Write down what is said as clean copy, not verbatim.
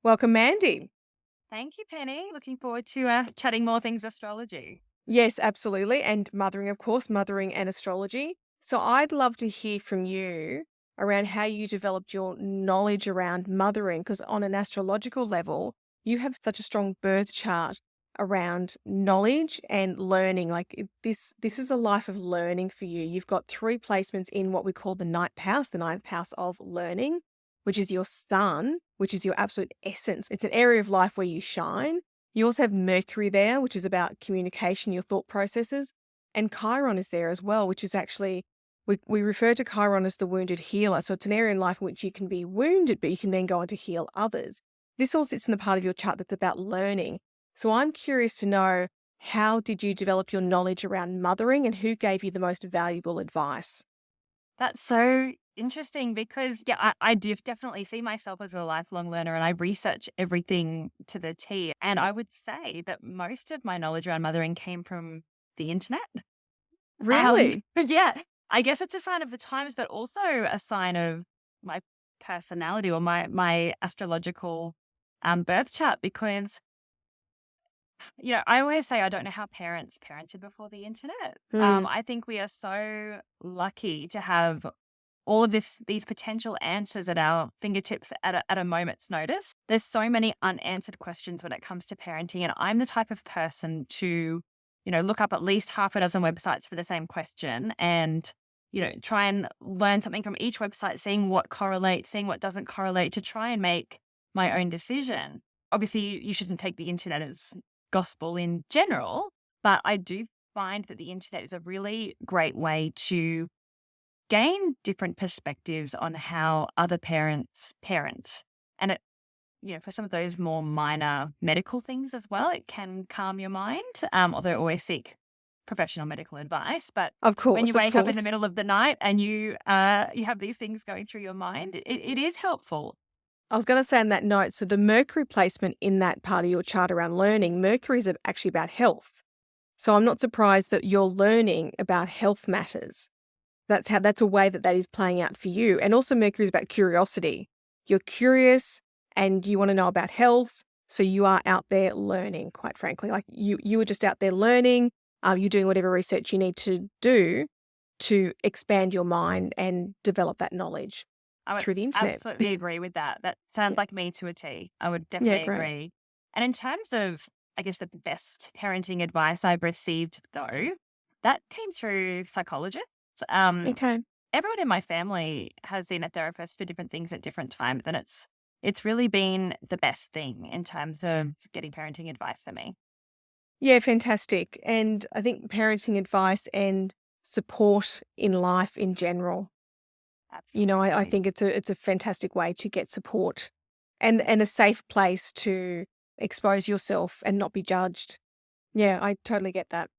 Welcome, Mandy. Thank you, Penny. Looking forward to chatting more things astrology. Yes, absolutely. And mothering, of course, mothering and astrology. So I'd love to hear from you around how you developed your knowledge around mothering, because on an astrological level, you have such a strong birth chart around knowledge and learning. This is a life of learning for you. You've got three placements in what we call the ninth house of learning, which is your sun, which is your absolute essence. It's an area of life where you shine. You also have Mercury there, which is about communication, your thought processes, and Chiron is there as well, which is actually, we refer to Chiron as the wounded healer. So it's an area in life in which you can be wounded, but you can then go on to heal others. This all sits in the part of your chart that's about learning. So I'm curious to know, how did you develop your knowledge around mothering and who gave you the most valuable advice? That's so interesting because, yeah, I do definitely see myself as a lifelong learner and I research everything to the T. And I would say that most of my knowledge around mothering came from the internet. Really? Yeah, I guess it's a sign of the times, but also a sign of my personality or my astrological birth chart because I always say I don't know how parents parented before the internet. Hmm. I think we are so lucky to have all of these potential answers at our fingertips at a moment's notice. There's so many unanswered questions when it comes to parenting, and I'm the type of person to, look up at least half a dozen websites for the same question and try and learn something from each website, seeing what correlates, seeing what doesn't correlate to try and make my own decision. Obviously, you shouldn't take the internet as gospel in general, but I do find that the internet is a really great way to gain different perspectives on how other parents parent. And for some of those more minor medical things as well, it can calm your mind, although always seek professional medical advice. But Of when you course, of wake up in the course. middle of the night and you have these things going through your mind, it is helpful. I was going to say on that note, so the Mercury placement in that part of your chart around learning, Mercury is actually about health. So I'm not surprised that you're learning about health matters. That's a way that is playing out for you. And also Mercury is about curiosity. You're curious and you want to know about health. So you are out there learning, quite frankly. Like you were just out there learning. You're doing whatever research you need to do to expand your mind and develop that knowledge I would through the internet. absolutely agree with that. That sounds Yeah. like me to a T. I would Yeah, definitely great. agree. And in terms of, I guess, the best parenting advice I've received, though, that came through psychologists. Um, Okay. Everyone in my family has seen a therapist for different things at different times, and it's really been the best thing in terms of getting parenting advice for me. Yeah, fantastic. And I think parenting advice and support in life in general. I Absolutely. think it's a fantastic way to get support and a safe place to expose yourself and not be judged. Yeah, I totally get that.